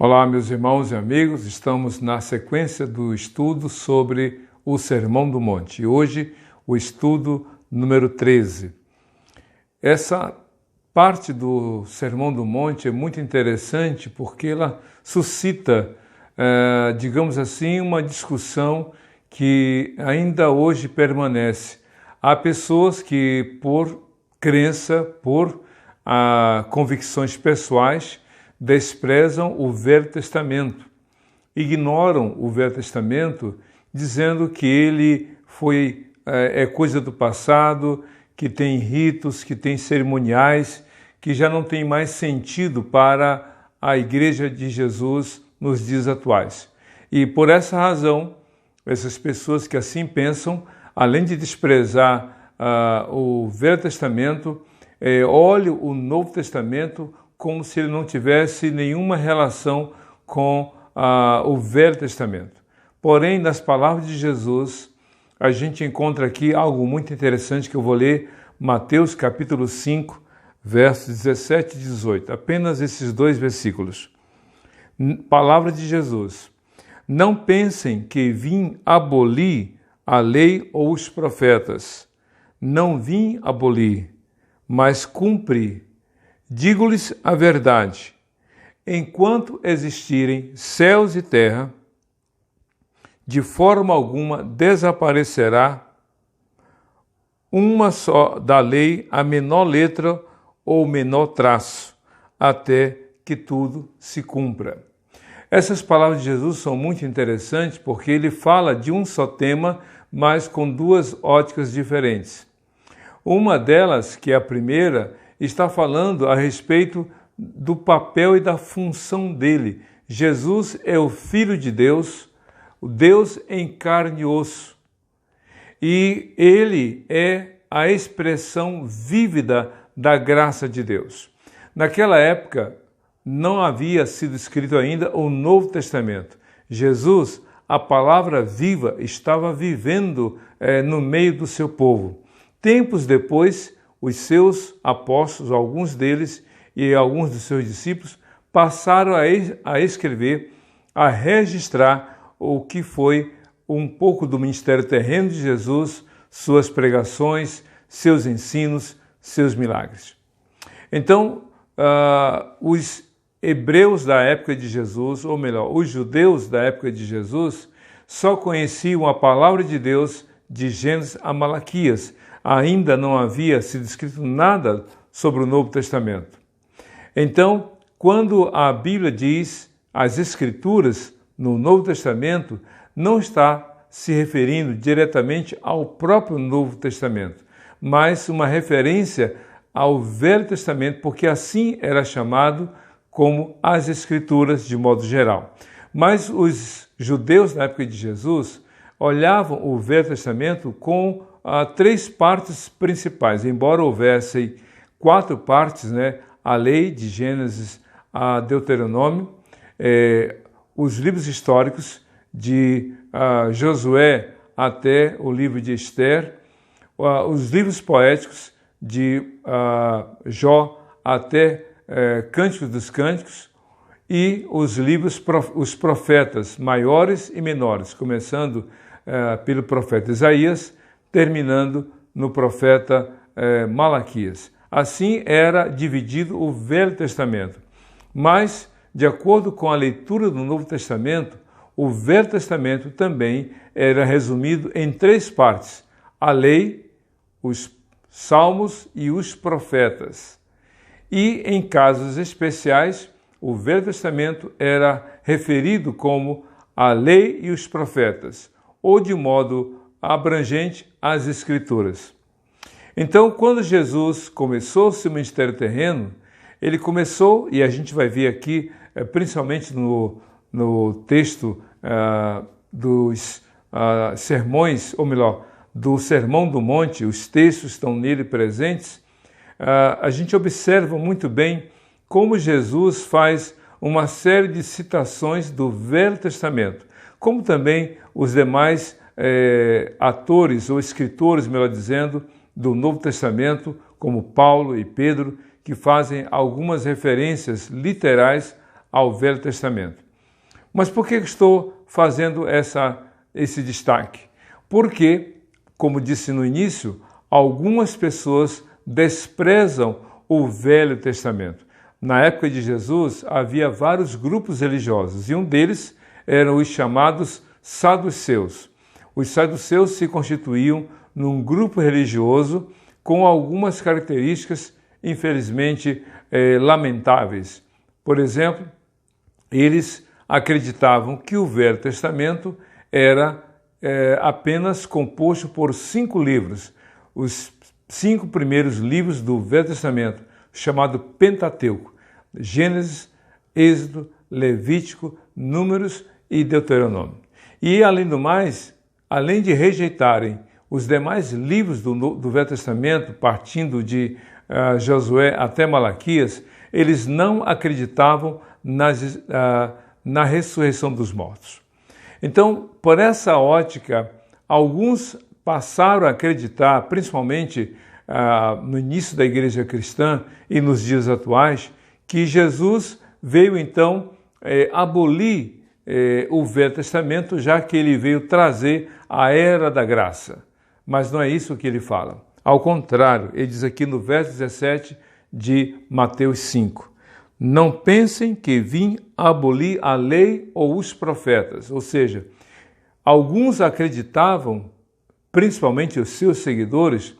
Olá, meus irmãos e amigos, estamos na sequência do estudo sobre o Sermão do Monte. E hoje, o estudo número 13. Essa parte do Sermão do Monte é muito interessante porque ela suscita, digamos assim, uma discussão que ainda hoje permanece. Há pessoas que, por crença, por convicções pessoais, desprezam o Velho Testamento, ignoram o Velho Testamento, dizendo que ele é coisa do passado, que tem ritos, que tem cerimoniais, que já não tem mais sentido para a Igreja de Jesus nos dias atuais. E por essa razão, essas pessoas que assim pensam, além de desprezar o Velho Testamento, olham o Novo Testamento como se ele não tivesse nenhuma relação com o Velho Testamento. Porém, nas palavras de Jesus, a gente encontra aqui algo muito interessante que eu vou ler, Mateus capítulo 5, versos 17 e 18, apenas esses dois versículos. Palavra de Jesus: não pensem que vim abolir a lei ou os profetas. Não vim abolir, mas cumprir. Digo-lhes a verdade, enquanto existirem céus e terra, de forma alguma desaparecerá uma só da lei, a menor letra ou menor traço, até que tudo se cumpra. Essas palavras de Jesus são muito interessantes porque ele fala de um só tema, mas com duas óticas diferentes. Uma delas, que é a primeira, está falando a respeito do papel e da função dele. Jesus é o Filho de Deus, o Deus em carne e osso. E ele é a expressão vívida da graça de Deus. Naquela época, não havia sido escrito ainda o Novo Testamento. Jesus, a palavra viva, estava vivendo no meio do seu povo. Tempos depois, os seus apóstolos, alguns deles e alguns dos seus discípulos, passaram a escrever, a registrar o que foi um pouco do ministério terreno de Jesus, suas pregações, seus ensinos, seus milagres. Então, os hebreus da época de Jesus, ou melhor, os judeus da época de Jesus, só conheciam a palavra de Deus de Gênesis a Malaquias. Ainda não havia sido escrito nada sobre o Novo Testamento. Então, quando a Bíblia diz as Escrituras no Novo Testamento, não está se referindo diretamente ao próprio Novo Testamento, mas uma referência ao Velho Testamento, porque assim era chamado como as Escrituras de modo geral. Mas os judeus na época de Jesus olhavam o Velho Testamento com três partes principais, embora houvesse quatro partes, a lei de Gênesis a Deuteronômio, os livros históricos de Josué até o livro de Esther, os livros poéticos de Jó até Cânticos dos Cânticos e os livros, os profetas maiores e menores, começando pelo profeta Isaías, terminando no profeta Malaquias. Assim era dividido o Velho Testamento. Mas, de acordo com a leitura do Novo Testamento, o Velho Testamento também era resumido em três partes: a lei, os salmos e os profetas. E, em casos especiais, o Velho Testamento era referido como a lei e os profetas, ou de modo abrangente, as Escrituras. Então, quando Jesus começou seu ministério terreno, ele começou, e a gente vai ver aqui, principalmente no texto dos sermões, ou melhor, do Sermão do Monte, os textos estão nele presentes, a gente observa muito bem como Jesus faz uma série de citações do Velho Testamento, como também os demais atores ou escritores, melhor dizendo, do Novo Testamento, como Paulo e Pedro, que fazem algumas referências literais ao Velho Testamento. Mas por que estou fazendo esse destaque? Porque, como disse no início, algumas pessoas desprezam o Velho Testamento. Na época de Jesus, havia vários grupos religiosos e um deles eram os chamados saduceus. Os saduceus se constituíam num grupo religioso com algumas características, infelizmente, lamentáveis. Por exemplo, eles acreditavam que o Velho Testamento era apenas composto por 5 livros, os 5 primeiros livros do Velho Testamento, chamado Pentateuco: Gênesis, Êxodo, Levítico, Números e Deuteronômio. E, além do mais, além de rejeitarem os demais livros do Velho Testamento, partindo de Josué até Malaquias, eles não acreditavam na ressurreição dos mortos. Então, por essa ótica, alguns passaram a acreditar, principalmente no início da igreja cristã e nos dias atuais, que Jesus veio então abolir o Velho Testamento, já que ele veio trazer a era da graça. Mas não é isso que ele fala. Ao contrário, ele diz aqui no verso 17 de Mateus 5: não pensem que vim abolir a lei ou os profetas. Ou seja, alguns acreditavam, principalmente os seus seguidores,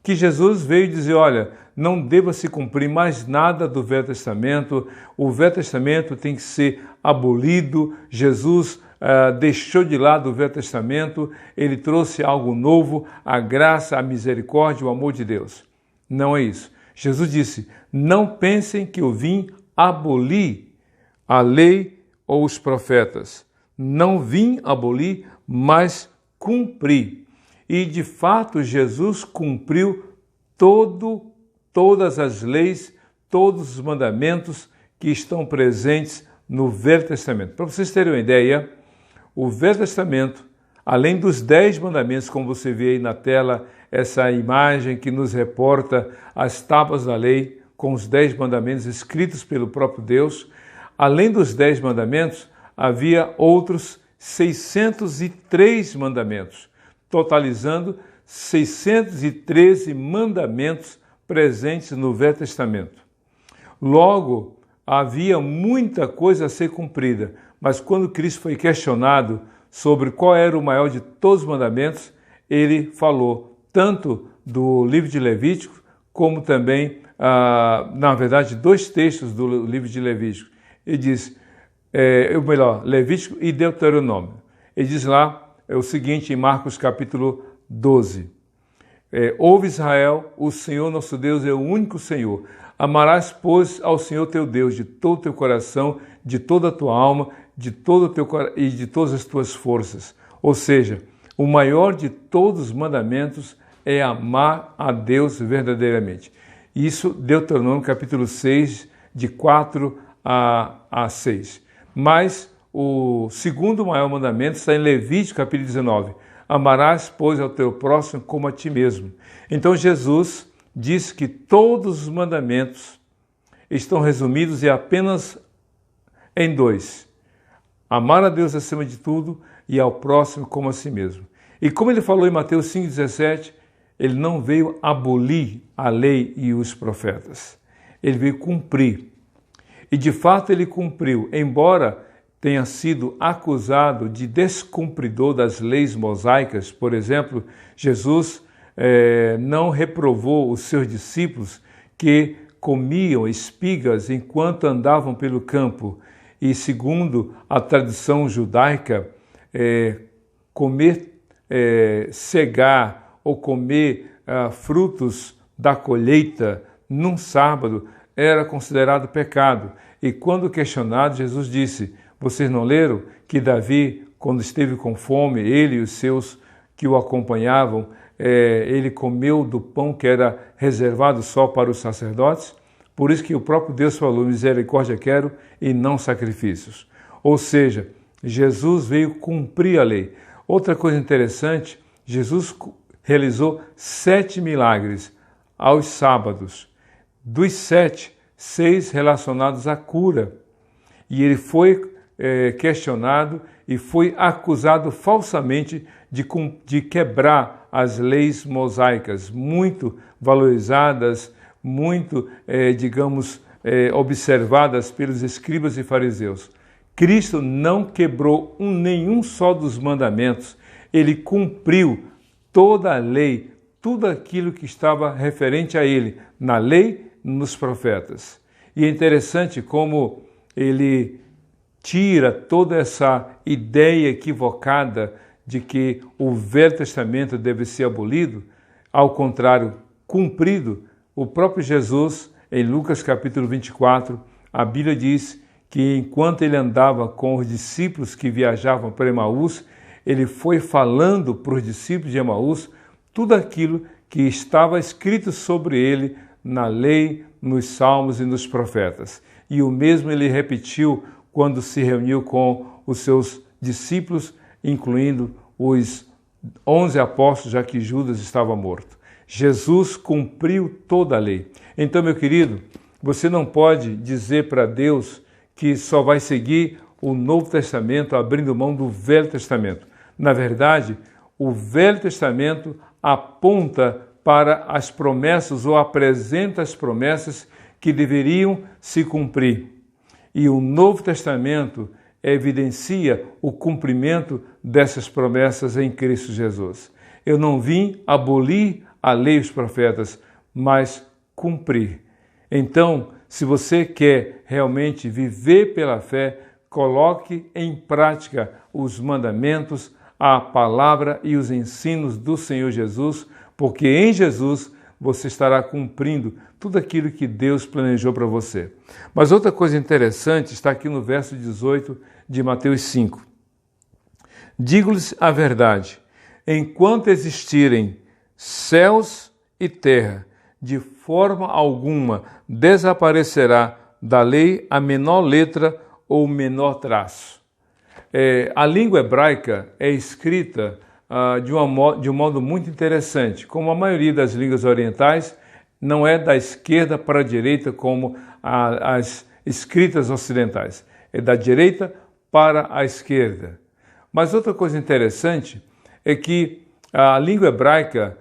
que Jesus veio dizer: olha, não deva se cumprir mais nada do Velho Testamento, o Velho Testamento tem que ser abolido, Jesus deixou de lado o Velho Testamento, ele trouxe algo novo, a graça, a misericórdia, o amor de Deus. Não é isso. Jesus disse: não pensem que eu vim abolir a lei ou os profetas. Não vim abolir, mas cumprir. E, de fato, Jesus cumpriu todas as leis, todos os mandamentos que estão presentes no Velho Testamento. Para vocês terem uma ideia, o Velho Testamento, além dos 10 mandamentos, como você vê aí na tela, essa imagem que nos reporta as tábuas da lei com os 10 mandamentos escritos pelo próprio Deus, além dos 10 mandamentos, havia outros 603 mandamentos, totalizando 613 mandamentos presentes no Velho Testamento. Logo, havia muita coisa a ser cumprida, mas quando Cristo foi questionado sobre qual era o maior de todos os mandamentos, ele falou tanto do livro de Levítico, como também, na verdade, 2 textos do livro de Levítico. Ele diz, Levítico e Deuteronômio. Ele diz lá o seguinte em Marcos capítulo 12. Ouve Israel, o Senhor nosso Deus é o único Senhor. Amarás, pois, ao Senhor teu Deus de todo o teu coração, de toda a tua alma, de todo o teu e de todas as tuas forças. Ou seja, o maior de todos os mandamentos é amar a Deus verdadeiramente. Isso, Deuteronômio capítulo 6, de 4 a 6. Mas o segundo maior mandamento está em Levítico capítulo 19. Amarás, pois, ao teu próximo como a ti mesmo. Então Jesus diz que todos os mandamentos estão resumidos apenas em 2. Amar a Deus acima de tudo e ao próximo como a si mesmo. E como ele falou em Mateus 5,17, ele não veio abolir a lei e os profetas. Ele veio cumprir. E de fato ele cumpriu, embora tenha sido acusado de descumpridor das leis mosaicas. Por exemplo, Jesus não reprovou os seus discípulos que comiam espigas enquanto andavam pelo campo. E segundo a tradição judaica, cegar ou comer frutos da colheita num sábado era considerado pecado. E quando questionado, Jesus disse: vocês não leram que Davi, quando esteve com fome, ele e os seus que o acompanhavam, ele comeu do pão que era reservado só para os sacerdotes? Por isso que o próprio Deus falou: misericórdia quero e não sacrifícios. Ou seja, Jesus veio cumprir a lei. Outra coisa interessante, Jesus realizou 7 milagres aos sábados. Dos 7, 6 relacionados à cura. e ele foi questionado e foi acusado falsamente de quebrar as leis mosaicas, muito valorizadas, muito, observadas pelos escribas e fariseus. Cristo não quebrou nenhum só dos mandamentos, ele cumpriu toda a lei, tudo aquilo que estava referente a ele, na lei, nos profetas. E é interessante como ele tira toda essa ideia equivocada de que o Velho Testamento deve ser abolido, ao contrário, cumprido. O próprio Jesus, em Lucas capítulo 24, a Bíblia diz que enquanto ele andava com os discípulos que viajavam para Emaús, ele foi falando para os discípulos de Emaús tudo aquilo que estava escrito sobre ele na lei, nos salmos e nos profetas. E o mesmo ele repetiu quando se reuniu com os seus discípulos, incluindo os 11 apóstolos, já que Judas estava morto. Jesus cumpriu toda a lei. Então, meu querido, você não pode dizer para Deus que só vai seguir o Novo Testamento abrindo mão do Velho Testamento. Na verdade, o Velho Testamento aponta para as promessas ou apresenta as promessas que deveriam se cumprir. E o Novo Testamento evidencia o cumprimento dessas promessas em Cristo Jesus. Eu não vim abolir a lei e os profetas, mas cumprir. Então, se você quer realmente viver pela fé, coloque em prática os mandamentos, a palavra e os ensinos do Senhor Jesus, porque em Jesus você estará cumprindo tudo aquilo que Deus planejou para você. Mas outra coisa interessante está aqui no verso 18 de Mateus 5. Digo-lhes a verdade, enquanto existirem céus e terra, de forma alguma desaparecerá da lei a menor letra ou menor traço. A língua hebraica é escrita de um modo muito interessante. Como a maioria das línguas orientais, não é da esquerda para a direita como as escritas ocidentais. É da direita para a esquerda. Mas outra coisa interessante é que a língua hebraica,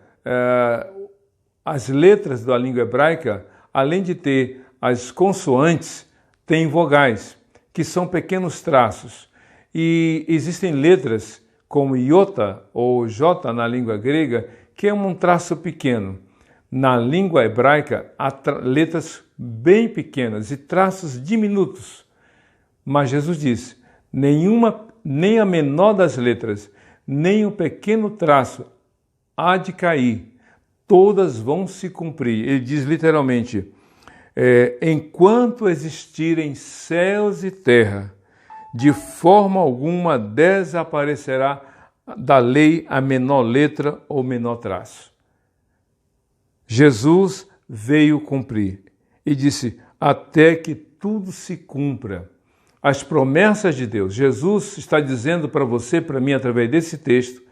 as letras da língua hebraica, além de ter as consoantes, têm vogais, que são pequenos traços. E existem letras como iota ou jota na língua grega, que é um traço pequeno. Na língua hebraica, há letras bem pequenas e traços diminutos. Mas Jesus disse, nem a menor das letras, nem o pequeno traço há de cair, todas vão se cumprir. Ele diz literalmente, enquanto existirem céus e terra, de forma alguma desaparecerá da lei a menor letra ou menor traço. Jesus veio cumprir e disse, até que tudo se cumpra. As promessas de Deus. Jesus está dizendo para você, para mim, através desse texto,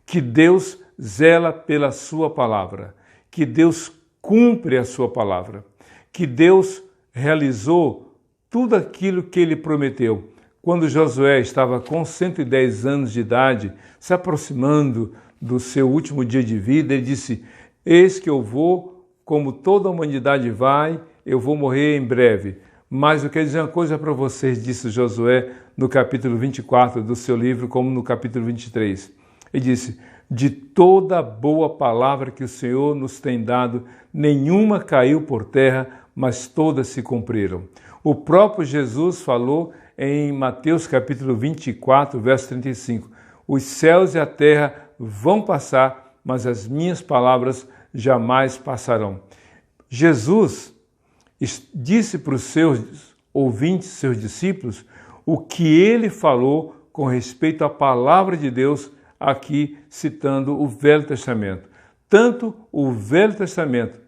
que Deus zela pela sua palavra, que Deus cumpre a sua palavra, que Deus realizou tudo aquilo que ele prometeu. Quando Josué estava com 110 anos de idade, se aproximando do seu último dia de vida, ele disse, eis que eu vou, como toda a humanidade vai, eu vou morrer em breve. Mas eu quero dizer uma coisa para vocês, disse Josué no capítulo 24 do seu livro, como no capítulo 23. Ele disse, de toda boa palavra que o Senhor nos tem dado, nenhuma caiu por terra, mas todas se cumpriram. O próprio Jesus falou em Mateus capítulo 24, verso 35, os céus e a terra vão passar, mas as minhas palavras jamais passarão. Jesus disse para os seus ouvintes, seus discípulos, o que ele falou com respeito à palavra de Deus, aqui citando o Velho Testamento. Tanto o Velho Testamento,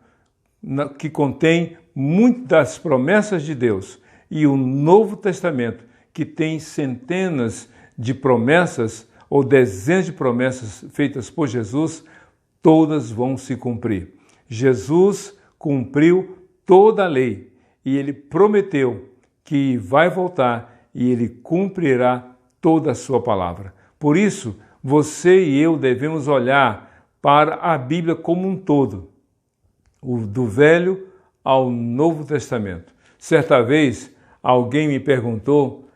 que contém muitas das promessas de Deus, e o Novo Testamento, que tem centenas de promessas ou dezenas de promessas feitas por Jesus, todas vão se cumprir. Jesus cumpriu toda a lei e ele prometeu que vai voltar e ele cumprirá toda a sua palavra. Por isso, você e eu devemos olhar para a Bíblia como um todo, do Velho ao Novo Testamento. Certa vez, alguém me perguntou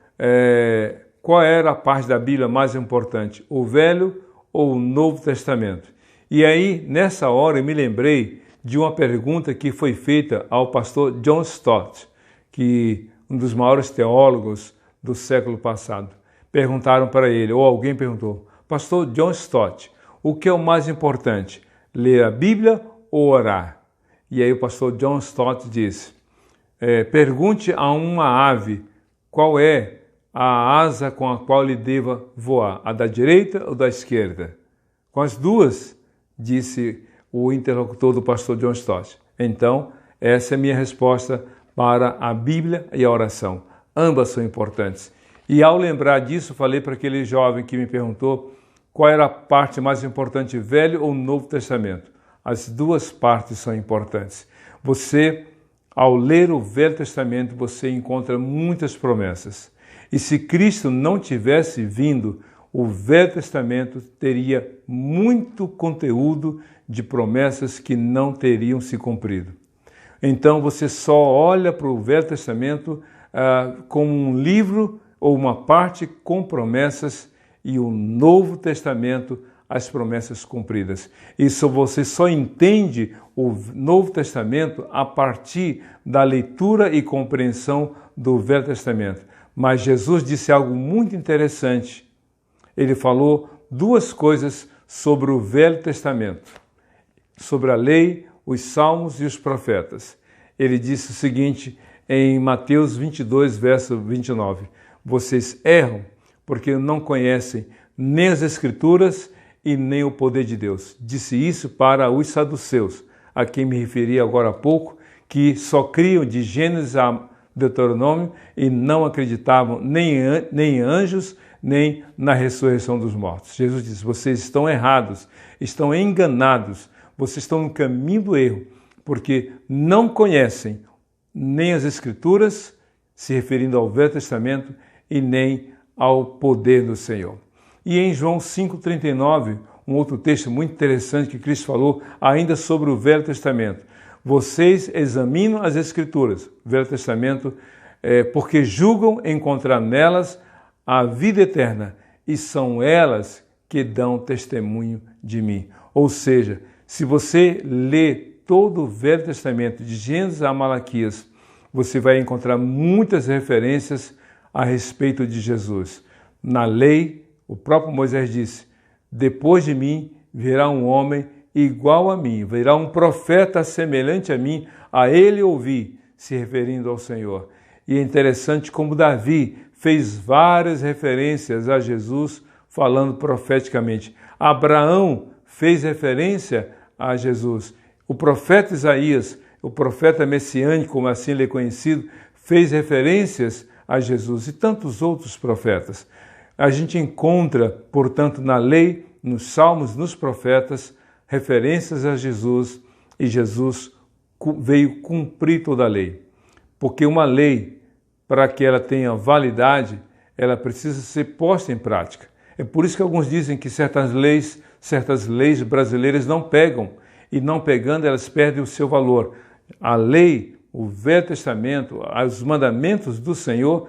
qual era a parte da Bíblia mais importante, o Velho ou o Novo Testamento. E aí, nessa hora, eu me lembrei de uma pergunta que foi feita ao pastor John Stott, que um dos maiores teólogos do século passado. Perguntaram para ele, ou alguém perguntou, pastor John Stott, o que é o mais importante, ler a Bíblia ou orar? E aí o pastor John Stott disse, pergunte a uma ave qual é a asa com a qual ele deva voar, a da direita ou da esquerda? Com as duas, disse o interlocutor do pastor John Stott. Então, essa é a minha resposta para a Bíblia e a oração. Ambas são importantes. E ao lembrar disso, falei para aquele jovem que me perguntou qual era a parte mais importante, Velho ou Novo Testamento. As duas partes são importantes. Você, ao ler o Velho Testamento, você encontra muitas promessas. E se Cristo não tivesse vindo, o Velho Testamento teria muito conteúdo de promessas que não teriam se cumprido. Então você só olha para o Velho Testamento como um livro ou uma parte com promessas e o Novo Testamento, as promessas cumpridas. Isso você só entende o Novo Testamento a partir da leitura e compreensão do Velho Testamento. Mas Jesus disse algo muito interessante. Ele falou duas coisas sobre o Velho Testamento, sobre a lei, os salmos e os profetas. Ele disse o seguinte em Mateus 22, verso 29, vocês erram porque não conhecem nem as Escrituras e nem o poder de Deus. Disse isso para os saduceus, a quem me referi agora há pouco, que só criam de Gênesis a Deuteronômio e não acreditavam nem em anjos, nem na ressurreição dos mortos. Jesus disse, vocês estão errados, estão enganados, vocês estão no caminho do erro, porque não conhecem nem as Escrituras, se referindo ao Velho Testamento, e nem ao poder do Senhor. E em João 5,39, um outro texto muito interessante que Cristo falou ainda sobre o Velho Testamento. Vocês examinam as Escrituras, Velho Testamento, porque julgam encontrar nelas a vida eterna, e são elas que dão testemunho de mim. Ou seja, se você lê todo o Velho Testamento, de Gênesis a Malaquias, você vai encontrar muitas referências a respeito de Jesus. Na lei, o próprio Moisés disse, depois de mim virá um homem igual a mim, virá um profeta semelhante a mim, a ele ouvi, se referindo ao Senhor. E é interessante como Davi fez várias referências a Jesus, falando profeticamente. Abraão fez referência a Jesus. O profeta Isaías, o profeta messiânico, como assim ele é conhecido, fez referências a Jesus e tantos outros profetas. A gente encontra, portanto, na lei, nos salmos, nos profetas, referências a Jesus, e Jesus veio cumprir toda a lei. Porque uma lei, para que ela tenha validade, ela precisa ser posta em prática. É por isso que alguns dizem que certas leis brasileiras não pegam, e não pegando elas perdem o seu valor. A lei, o Velho Testamento, os mandamentos do Senhor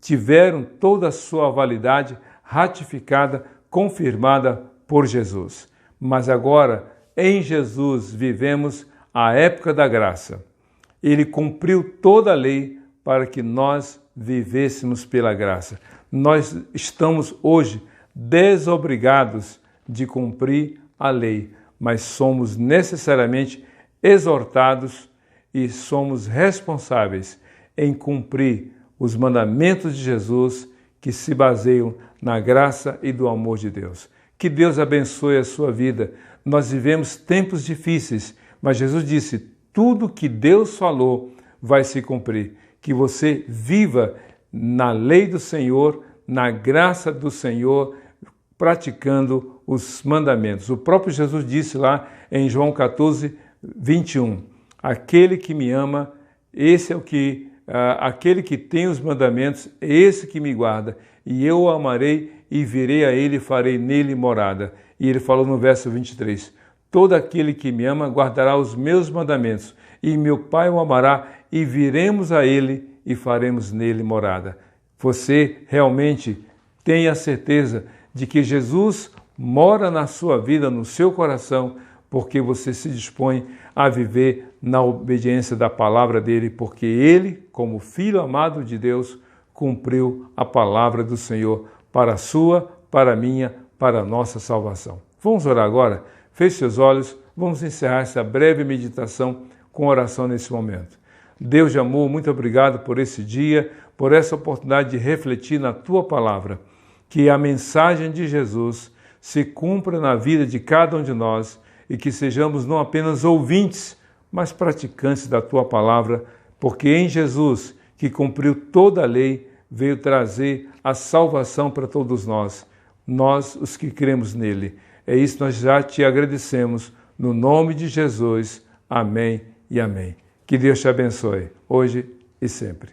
tiveram toda a sua validade ratificada, confirmada por Jesus. Mas agora, em Jesus, vivemos a época da graça. Ele cumpriu toda a lei para que nós vivêssemos pela graça. Nós estamos hoje desobrigados de cumprir a lei, mas somos necessariamente exortados e somos responsáveis em cumprir os mandamentos de Jesus que se baseiam na graça e do amor de Deus. Que Deus abençoe a sua vida. Nós vivemos tempos difíceis, mas Jesus disse, tudo que Deus falou vai se cumprir. Que você viva na lei do Senhor, na graça do Senhor, praticando os mandamentos. O próprio Jesus disse lá em João 14, 21, aquele que me ama, esse é o que aquele que tem os mandamentos, é esse que me guarda, e eu o amarei e virei a ele e farei nele morada. E ele falou no verso 23, todo aquele que me ama guardará os meus mandamentos, e meu Pai o amará, e viremos a ele e faremos nele morada. Você realmente tem a certeza de que Jesus mora na sua vida, no seu coração, porque você se dispõe a viver na obediência da palavra dele, porque ele, como filho amado de Deus, cumpriu a palavra do Senhor para a sua, para a minha, para a nossa salvação. Vamos orar agora? Feche seus olhos, vamos encerrar essa breve meditação com oração nesse momento. Deus de amor, muito obrigado por esse dia, por essa oportunidade de refletir na tua palavra, que a mensagem de Jesus se cumpra na vida de cada um de nós e que sejamos não apenas ouvintes, mas praticantes da tua palavra, porque em Jesus, que cumpriu toda a lei, veio trazer a salvação para todos nós, os que cremos nele. É isso que nós já te agradecemos, no nome de Jesus. Amém e amém. Que Deus te abençoe, hoje e sempre.